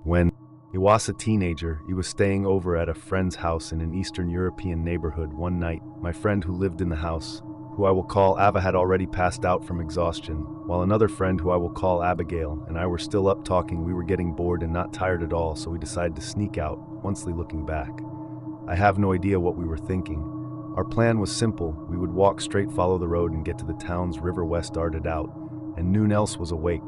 When he was a teenager, he was staying over at a friend's house in an Eastern European neighborhood one night. My friend who lived in the house, who I will call Ava, had already passed out from exhaustion, while another friend who I will call Abigail and I were still up talking. We were getting bored and not tired at all, so we decided to sneak out, once looking back. I have no idea what we were thinking. Our plan was simple. We would walk straight, follow the road, and get to the town's river west darted out, and noon else was awake.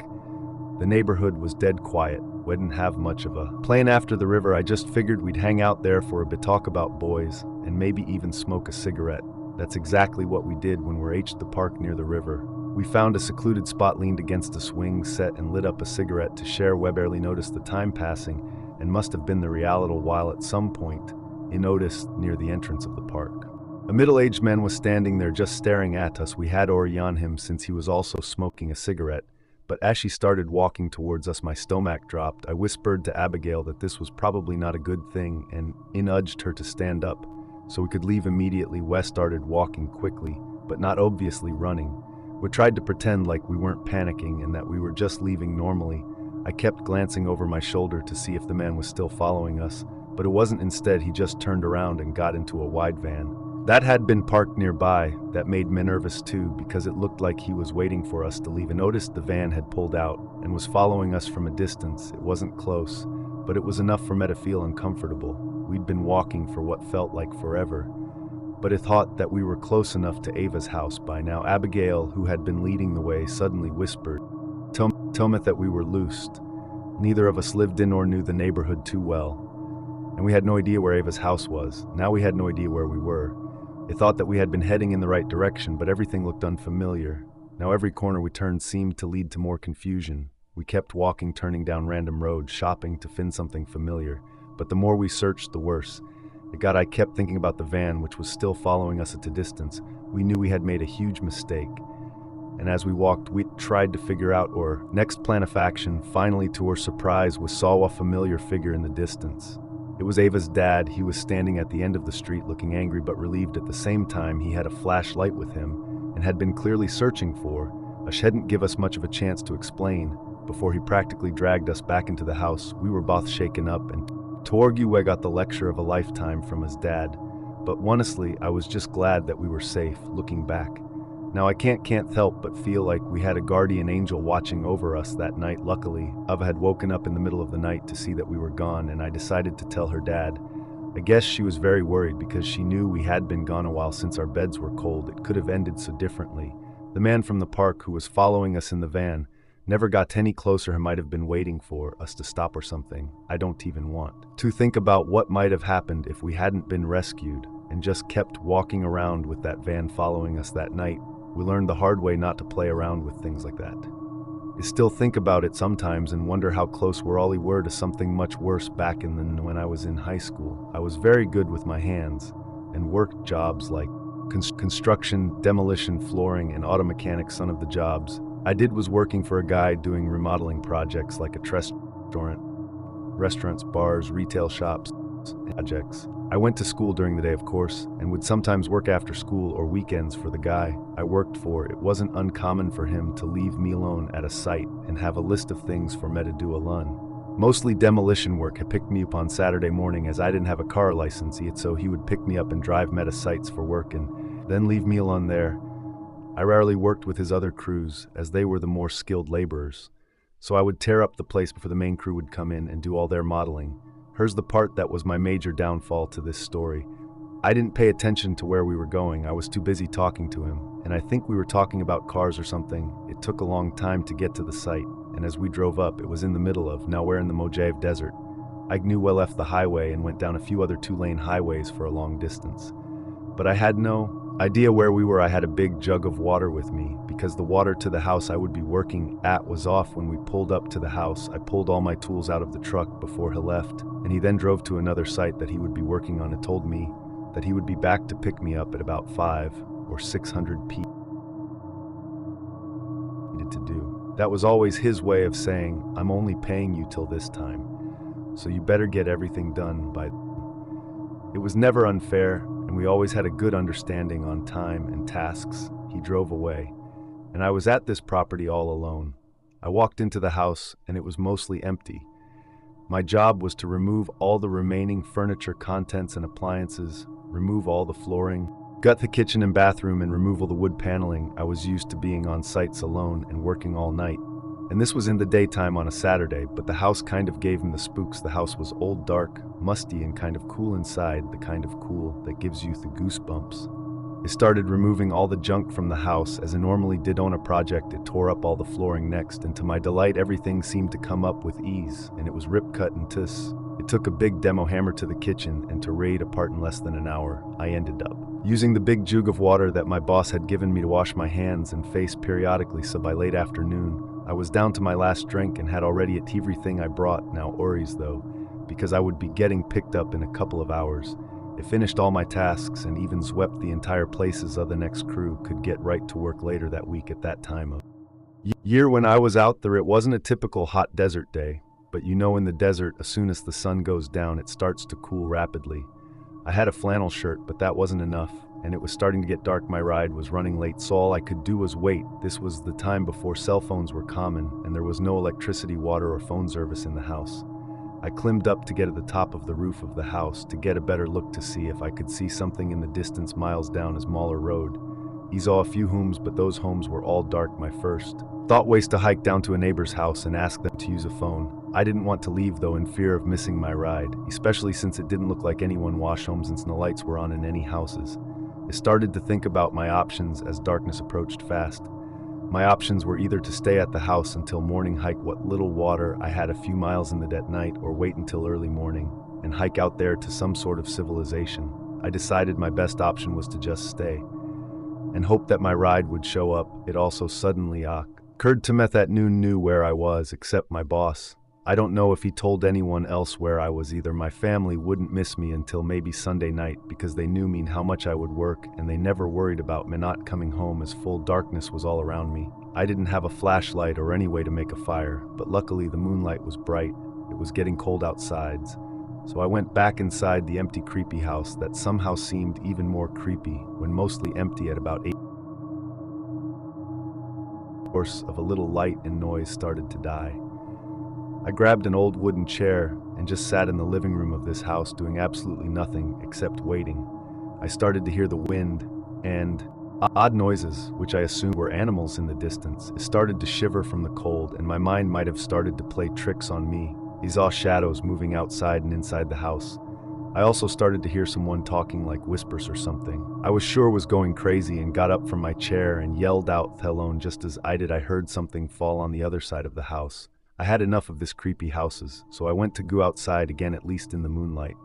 The neighborhood was dead quiet. We didn't have much of a plan after the river. I just figured we'd hang out there for a bit, talk about boys, and maybe even smoke a cigarette. That's exactly what we did when we reached the park near the river. We found a secluded spot, leaned against a swing set, and lit up a cigarette to share. We barely noticed the time passing, and must have been the reality while at some point he noticed near the entrance of the park. A middle-aged man was standing there just staring at us. We had already on him since he was also smoking a cigarette. But as she started walking towards us, my stomach dropped. I whispered to Abigail that this was probably not a good thing and nudged her to stand up so we could leave immediately. Wes started walking quickly, but not obviously running. We tried to pretend like we weren't panicking and that we were just leaving normally. I kept glancing over my shoulder to see if the man was still following us, but it wasn't. Instead, he just turned around and got into a wide van that had been parked nearby. That made me nervous too, because it looked like he was waiting for us to leave. I noticed the van had pulled out and was following us from a distance. It wasn't close, but it was enough for me to feel uncomfortable. We'd been walking for what felt like forever, but I thought that we were close enough to Ava's house by now. Abigail, who had been leading the way, suddenly whispered, "Tell me that we were loosed." Neither of us lived in or knew the neighborhood too well, and we had no idea where Ava's house was. Now we had no idea where we were. I thought that we had been heading in the right direction, but everything looked unfamiliar. Now every corner we turned seemed to lead to more confusion. We kept walking, turning down random roads, shopping to find something familiar. But the more we searched, the worse. I kept thinking about the van, which was still following us at a distance. We knew we had made a huge mistake. And as we walked, we tried to figure out our next plan of action. Finally, to our surprise, we saw a familiar figure in the distance. It was Ava's dad. He was standing at the end of the street, looking angry but relieved at the same time. He had a flashlight with him and had been clearly searching for us. Hadn't give us much of a chance to explain before he practically dragged us back into the house. We were both shaken up, and Torgue got the lecture of a lifetime from his dad. But honestly, I was just glad that we were safe. Looking back now, I can't help but feel like we had a guardian angel watching over us that night. Luckily, Ava had woken up in the middle of the night to see that we were gone, and I decided to tell her dad. I guess she was very worried because she knew we had been gone a while. Since our beds were cold, it could have ended so differently. The man from the park who was following us in the van never got any closer. He might have been waiting for us to stop or something. I don't even want to think about what might have happened if we hadn't been rescued and just kept walking around with that van following us that night. We learned the hard way not to play around with things like that. I still think about it sometimes and wonder how close we all were to something much worse back in when I was in high school. I was very good with my hands and worked jobs like construction, demolition, flooring, and auto mechanics. Some of the jobs I did was working for a guy doing remodeling projects like restaurants, bars, retail shops, and projects. I went to school during the day, of course, and would sometimes work after school or weekends for the guy I worked for. It wasn't uncommon for him to leave me alone at a site and have a list of things for me to do alone. Mostly demolition work. He picked me up on Saturday morning as I didn't have a car license yet, so he would pick me up and drive me to sites for work and then leave me alone there. I rarely worked with his other crews as they were the more skilled laborers, so I would tear up the place before the main crew would come in and do all their modeling. Here's the part that was my major downfall to this story. I didn't pay attention to where we were going. I was too busy talking to him, and I think we were talking about cars or something. It took a long time to get to the site, and as we drove up, it was in the middle of nowhere in the Mojave Desert. I knew we left the highway and went down a few other two-lane highways for a long distance. But I had no idea where we were. I had a big jug of water with me because the water to the house I would be working at was off. When we pulled up to the house, I pulled all my tools out of the truck before he left, and he then drove to another site that he would be working on and told me that he would be back to pick me up at about 5 or 600 people needed to do. That was always his way of saying, "I'm only paying you till this time, so you better get everything done by." It was never unfair, and we always had a good understanding on time and tasks. He drove away, and I was at this property all alone. I walked into the house, and it was mostly empty. My job was to remove all the remaining furniture, contents, and appliances, remove all the flooring, gut the kitchen and bathroom, and remove all the wood paneling. I was used to being on sites alone and working all night. And this was in the daytime on a Saturday, but the house kind of gave me the spooks. The house was old, dark, musty, and kind of cool inside, the kind of cool that gives you the goosebumps. I started removing all the junk from the house. As I normally did on a project, it tore up all the flooring next, and to my delight, everything seemed to come up with ease, and it was rip, cut, and tis. It took a big demo hammer to the kitchen, and to raid apart in less than an hour, I ended up using the big jug of water that my boss had given me to wash my hands and face periodically, so by late afternoon, I was down to my last drink and had already ate everything I brought, now Ori's though, because I would be getting picked up in a couple of hours. I finished all my tasks and even swept the entire places so the next crew could get right to work later that week. At that time of year when I was out there, it wasn't a typical hot desert day, but you know, in the desert, as soon as the sun goes down, it starts to cool rapidly. I had a flannel shirt, but that wasn't enough, and it was starting to get dark. My ride was running late, so all I could do was wait. This was the time before cell phones were common, and there was no electricity, water, or phone service in the house. I climbed up to get at the top of the roof of the house to get a better look to see if I could see something in the distance miles down as Mahler Road. He saw a few homes, but those homes were all dark. My first thought was to hike down to a neighbor's house and ask them to use a phone. I didn't want to leave though, in fear of missing my ride, especially since it didn't look like anyone washed homes and no lights were on in any houses. I started to think about my options as darkness approached fast. My options were either to stay at the house until morning, hike what little water I had a few miles in the dead night, or wait until early morning and hike out there to some sort of civilization. I decided my best option was to just stay and hope that my ride would show up. It also suddenly occurred to me that noon knew where I was, except my boss. I don't know if he told anyone else where I was either. My family wouldn't miss me until maybe Sunday night because they knew me and how much I would work, and they never worried about me not coming home as full darkness was all around me. I didn't have a flashlight or any way to make a fire, but luckily the moonlight was bright. It was getting cold outside, so I went back inside the empty, creepy house that somehow seemed even more creepy when mostly empty. At about 8 of a little light and noise started to die. I grabbed an old wooden chair and just sat in the living room of this house doing absolutely nothing except waiting. I started to hear the wind and odd noises, which I assumed were animals in the distance. It started to shiver from the cold, and my mind might have started to play tricks on me. These saw shadows moving outside and inside the house. I also started to hear someone talking, like whispers or something. I was sure was going crazy and got up from my chair and yelled out hello. Just as I did, I heard something fall on the other side of the house. I had enough of this creepy houses, so I went to go outside again, at least in the moonlight.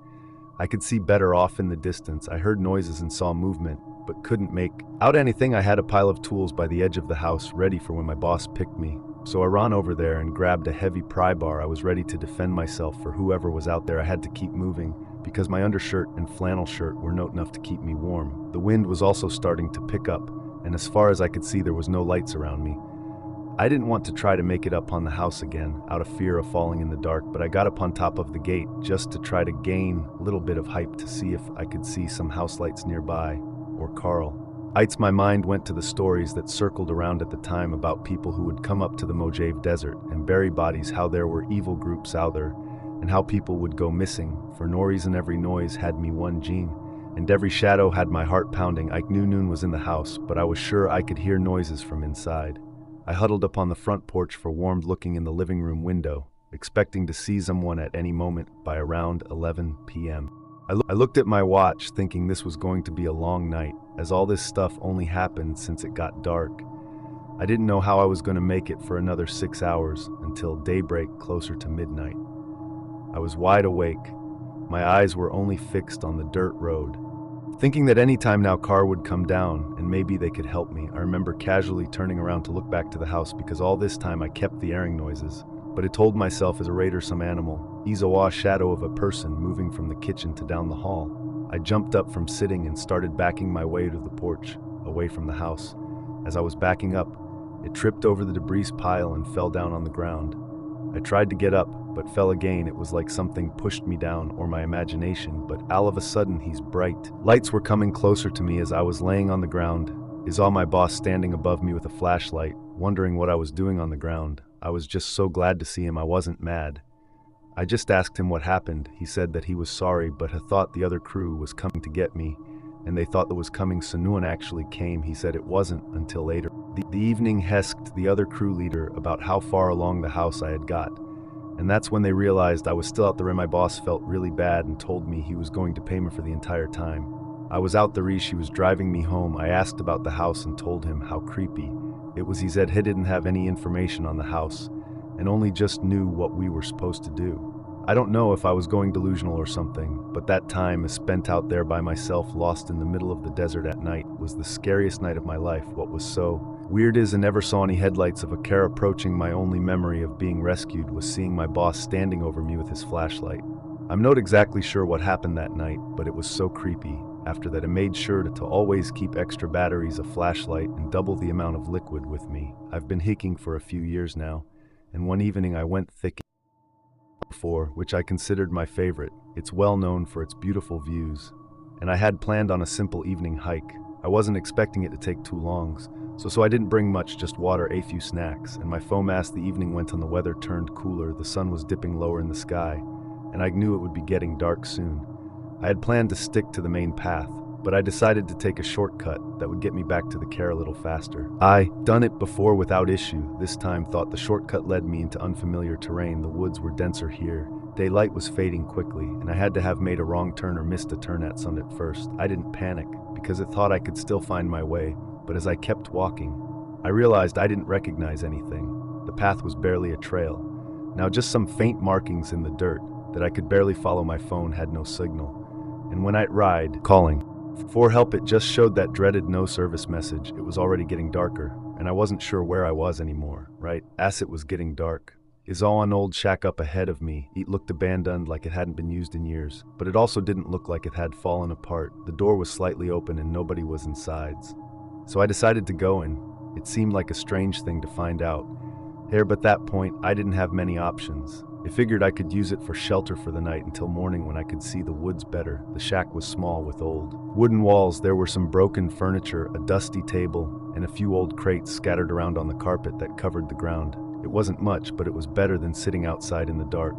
I could see better off in the distance. I heard noises and saw movement, but couldn't make out anything. I had a pile of tools by the edge of the house ready for when my boss picked me. So I ran over there and grabbed a heavy pry bar. I was ready to defend myself for whoever was out there. I had to keep moving because my undershirt and flannel shirt were not enough to keep me warm. The wind was also starting to pick up, and as far as I could see, there was no lights around me. I didn't want to try to make it up on the house again, out of fear of falling in the dark, but I got up on top of the gate just to try to gain a little bit of hype to see if I could see some house lights nearby, or Carl. My mind went to the stories that circled around at the time about people who would come up to the Mojave Desert and bury bodies, how there were evil groups out there, and how people would go missing for no reason. Every noise had me one gene, and every shadow had my heart pounding. I knew noon was in the house, but I was sure I could hear noises from inside. I huddled up on the front porch for warmth, looking in the living room window, expecting to see someone at any moment. By around 11 p.m. I looked at my watch, thinking this was going to be a long night, as all this stuff only happened since it got dark. I didn't know how I was going to make it for another 6 hours until daybreak, closer to midnight. I was wide awake. My eyes were only fixed on the dirt road, thinking that any time now car would come down and maybe they could help me. I remember casually turning around to look back to the house because all this time I kept the airing noises, but it told myself as a raider, some animal. A shadow of a person moving from the kitchen to down the hall. I jumped up from sitting and started backing my way to the porch, away from the house. As I was backing up, it tripped over the debris pile and fell down on the ground. I tried to get up, but fell again. It was like something pushed me down, or my imagination, but all of a sudden these bright lights were coming closer to me as I was laying on the ground. I saw my boss standing above me with a flashlight, wondering what I was doing on the ground. I was just so glad to see him. I wasn't mad. I just asked him what happened. He said that he was sorry, but had thought the other crew was coming to get me, and they thought that was coming, so no one actually came. He said it wasn't until later. The evening hesked the other crew leader about how far along the house I had got, and that's when they realized I was still out there, and my boss felt really bad and told me he was going to pay me for the entire time. I was out there, he was driving me home. I asked about the house and told him how creepy it was. He said he didn't have any information on the house and only just knew what we were supposed to do. I don't know if I was going delusional or something, but that time spent out there by myself, lost in the middle of the desert at night, was the scariest night of my life. What was so weird is I never saw any headlights of a car approaching. My only memory of being rescued was seeing my boss standing over me with his flashlight. I'm not exactly sure what happened that night, but it was so creepy. After that, I made sure to always keep extra batteries, a flashlight, and double the amount of liquid with me. I've been hiking for a few years now, and one evening I went thick for, which I considered my favorite. It's well known for its beautiful views, and I had planned on a simple evening hike. I wasn't expecting it to take too long, so I didn't bring much, just water, a few snacks, and my phone. As the evening went on, the weather turned cooler, the sun was dipping lower in the sky, and I knew it would be getting dark soon. I had planned to stick to the main path, but I decided to take a shortcut that would get me back to the car a little faster. I done it before without issue. This time thought the shortcut led me into unfamiliar terrain. The woods were denser here. Daylight was fading quickly, and I had to have made a wrong turn or missed a turn at sun at first. I didn't panic because I thought I could still find my way, but as I kept walking, I realized I didn't recognize anything. The path was barely a trail. Now just some faint markings in the dirt that I could barely follow. My phone had no signal, and when I'd ride, calling for help, it just showed that dreaded no service message. It was already getting darker, and I wasn't sure where I was anymore, right? As it was getting dark. Is all an old shack up ahead of me. It looked abandoned, like it hadn't been used in years, but it also didn't look like it had fallen apart. The door was slightly open and nobody was inside. So I decided to go in. It seemed like a strange thing to find out here, but at that point, I didn't have many options. I figured I could use it for shelter for the night until morning when I could see the woods better. The shack was small with old wooden walls. There were some broken furniture, a dusty table, and a few old crates scattered around on the carpet that covered the ground. It wasn't much, but it was better than sitting outside in the dark.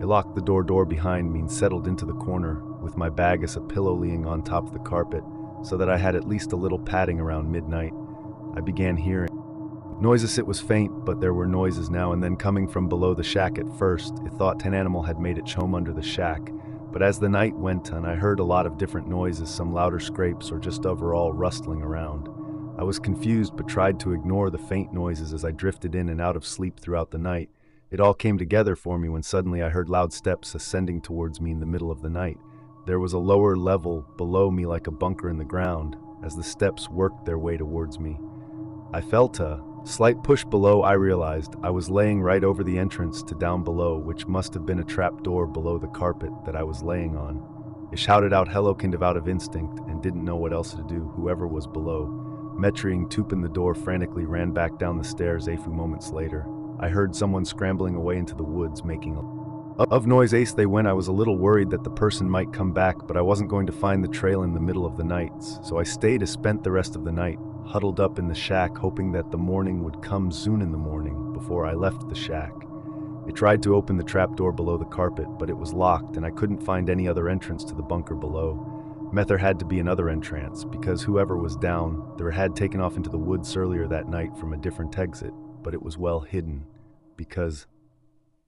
I locked the door behind me and settled into the corner with my bag as a pillow laying on top of the carpet so that I had at least a little padding. Around midnight, I began hearing noises. It was faint, but there were noises now and then coming from below the shack. At first, I thought an animal had made its home under the shack, but as the night went on, I heard a lot of different noises, some louder scrapes or just overall rustling around. I was confused but tried to ignore the faint noises as I drifted in and out of sleep throughout the night. It all came together for me when suddenly I heard loud steps ascending towards me in the middle of the night. There was a lower level below me, like a bunker in the ground. As the steps worked their way towards me, I felt a slight push below. I realized I was laying right over the entrance to down below, which must have been a trap door below the carpet that I was laying on. I shouted out hello kind of out of instinct and didn't know what else to do. Whoever was below, metering to open the door, frantically ran back down the stairs. A few moments later, I heard someone scrambling away into the woods, making a noise. Ace they went. I was a little worried that the person might come back, but I wasn't going to find the trail in the middle of the night, so I stayed and spent the rest of the night huddled up in the shack, hoping that the morning would come soon. In the morning, before I left the shack, I tried to open the trapdoor below the carpet, but it was locked and I couldn't find any other entrance to the bunker below. There had to be another entrance, because whoever was down there had taken off into the woods earlier that night from a different exit, but it was well hidden because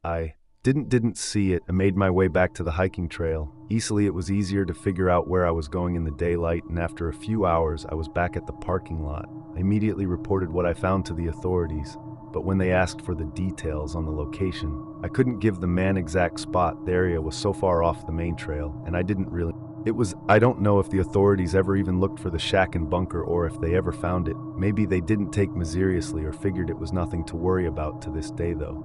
I didn't see it. I made my way back to the hiking trail. Easily, it was easier to figure out where I was going in the daylight, and after a few hours, I was back at the parking lot. I immediately reported what I found to the authorities, but when they asked for the details on the location, I couldn't give the man exact spot. The area was so far off the main trail, and I don't know if the authorities ever even looked for the shack and bunker, or if they ever found it. Maybe they didn't take me seriously or figured it was nothing to worry about. To this day, though,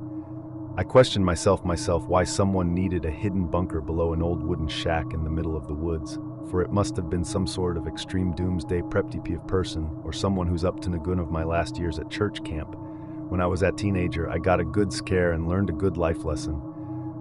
I questioned myself why someone needed a hidden bunker below an old wooden shack in the middle of the woods, for it must have been some sort of extreme doomsday prep type of person, or someone who's up to no good. Of my last years at church camp, when I was a teenager, I got a good scare and learned a good life lesson.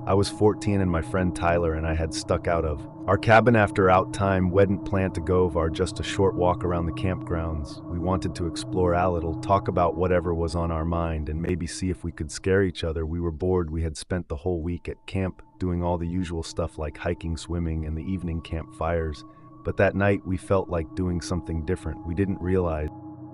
I was 14 and my friend Tyler and I had stuck out of our cabin after out time wedn't plan to go over just a short walk around the campgrounds. We wanted to explore a little, talk about whatever was on our mind, and maybe see if we could scare each other. We were bored. We had spent the whole week at camp doing all the usual stuff like hiking, swimming, and the evening campfires. But that night we felt like doing something different. We didn't realize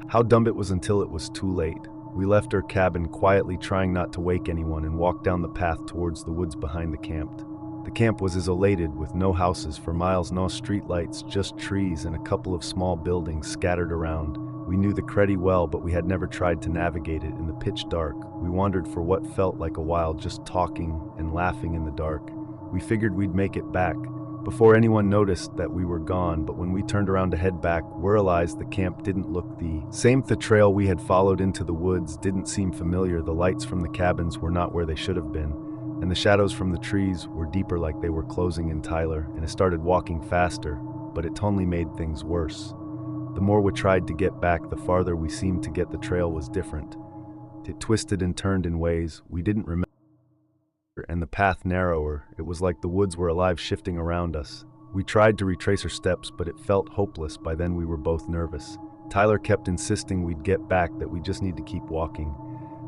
how dumb it was until it was too late. We left our cabin quietly, trying not to wake anyone, and walked down the path towards the woods behind the camp. The camp was isolated with no houses for miles, no street lights, just trees and a couple of small buildings scattered around. We knew the Credi well, but we had never tried to navigate it in the pitch dark. We wandered for what felt like a while, just talking and laughing in the dark. We figured we'd make it back before anyone noticed that we were gone, but when we turned around to head back, we realized the camp didn't look the same. The trail we had followed into the woods didn't seem familiar. The lights from the cabins were not where they should have been, and the shadows from the trees were deeper, like they were closing in. Tyler and I started walking faster, but it only made things worse. The more we tried to get back, the farther we seemed to get. The trail was different. It twisted and turned in ways we didn't remember, and the path narrower. It was like the woods were alive, shifting around us. We tried to retrace our steps, but it felt hopeless. By then we were both nervous. Tyler kept insisting we'd get back, that we just need to keep walking.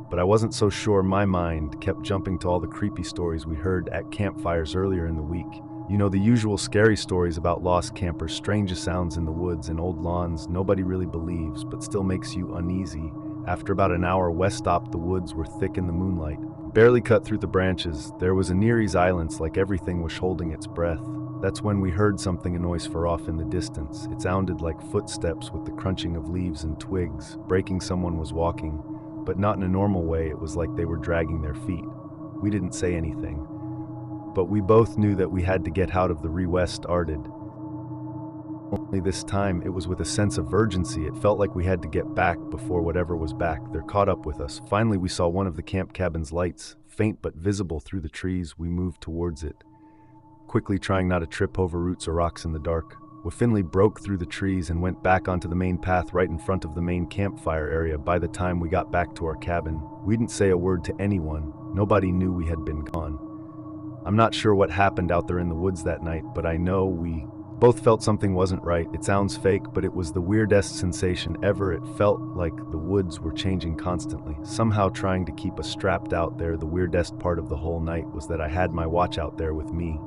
But I wasn't so sure. My mind kept jumping to all the creepy stories we heard at campfires earlier in the week. You know, the usual scary stories about lost campers, strange sounds in the woods, and old lawns nobody really believes, but still makes you uneasy. After about an hour, West stopped. The woods were thick in the moonlight, barely cut through the branches. There was a near silence, like everything was holding its breath. That's when we heard something, a noise far off in the distance. It sounded like footsteps with the crunching of leaves and twigs, breaking. Someone was walking, but not in a normal way. It was like they were dragging their feet. We didn't say anything, but we both knew that we had to get out of the West started. Only this time it was with a sense of urgency. It felt like we had to get back before whatever was back there caught up with us. Finally, we saw one of the camp cabin's lights, faint but visible through the trees. We moved towards it, quickly trying not to trip over roots or rocks in the dark. We finally broke through the trees and went back onto the main path right in front of the main campfire area. By the time we got back to our cabin, we didn't say a word to anyone. Nobody knew we had been gone. I'm not sure what happened out there in the woods that night, but I know we both felt something wasn't right. It sounds fake, but it was the weirdest sensation ever. It felt like the woods were changing constantly, somehow trying to keep us strapped out there. The weirdest part of the whole night was that I had my watch out there with me,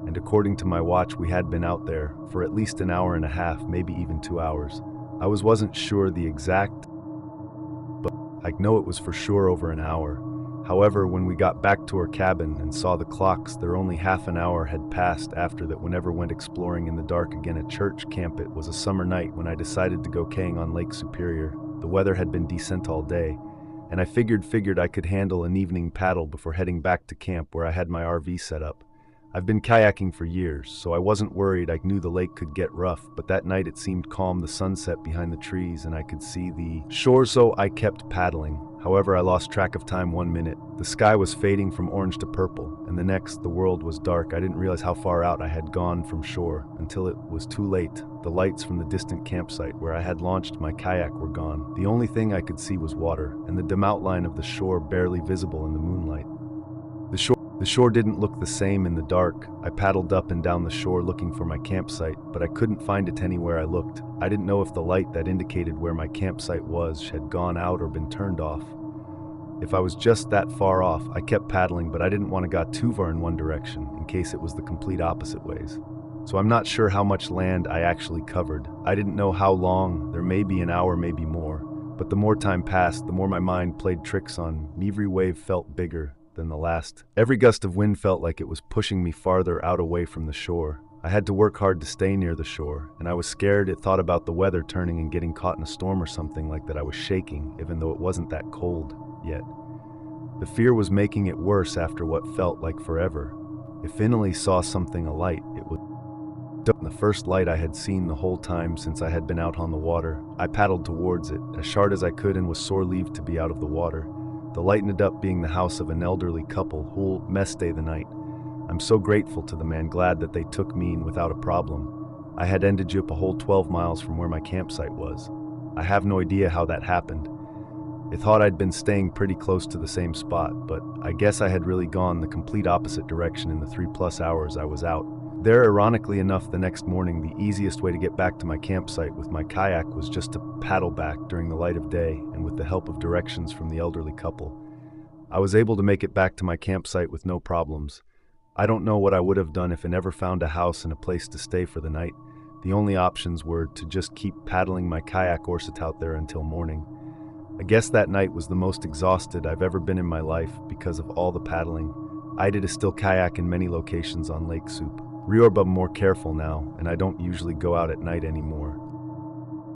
and according to my watch, we had been out there for at least an hour and a half, maybe even 2 hours. I wasn't sure the exact, but I know it was for sure over an hour. However, when we got back to our cabin and saw the clocks, there only half an hour had passed after that. We never went exploring in the dark again at church camp. It was a summer night when I decided to go kayaking on Lake Superior. The weather had been decent all day, and I figured I could handle an evening paddle before heading back to camp where I had my RV set up. I've been kayaking for years, so I wasn't worried. I knew the lake could get rough, but that night it seemed calm. The sunset behind the trees and I could see the shore, so I kept paddling. However, I lost track of time. 1 minute, the sky was fading from orange to purple, and the next, the world was dark. I didn't realize how far out I had gone from shore until it was too late. The lights from the distant campsite where I had launched my kayak were gone. The only thing I could see was water, and the dim outline of the shore barely visible in the moonlight. The shore didn't look the same in the dark. I paddled up and down the shore looking for my campsite, but I couldn't find it anywhere I looked. I didn't know if the light that indicated where my campsite was had gone out or been turned off. If I was just that far off, I kept paddling, but I didn't want to go too far in one direction in case it was the complete opposite ways. So I'm not sure how much land I actually covered. I didn't know how long. There may be an hour, maybe more. But the more time passed, the more my mind played tricks on me. Every wave felt bigger than the last. Every gust of wind felt like it was pushing me farther out away from the shore. I had to work hard to stay near the shore, and I was scared. It thought about the weather turning and getting caught in a storm or something like that. I was shaking, even though it wasn't that cold yet. The fear was making it worse after what felt like forever. I finally saw something alight. It was the first light I had seen the whole time since I had been out on the water. I paddled towards it, as hard as I could, and was sore relieved to be out of the water. The light ended up being the house of an elderly couple who'll stay the night. I'm so grateful to the man, glad that they took me in without a problem. I had ended up a whole 12 miles from where my campsite was. I have no idea how that happened. It thought I'd been staying pretty close to the same spot, but I guess I had really gone the complete opposite direction in the 3+ hours I was out. There, ironically enough, the next morning, the easiest way to get back to my campsite with my kayak was just to paddle back during the light of day, and with the help of directions from the elderly couple, I was able to make it back to my campsite with no problems. I don't know what I would have done if I never found a house and a place to stay for the night. The only options were to just keep paddling my kayak or sit out there until morning. I guess that night was the most exhausted I've ever been in my life because of all the paddling. I did still kayak in many locations on Lake Soup. Riorbub more careful now, and I don't usually go out at night anymore.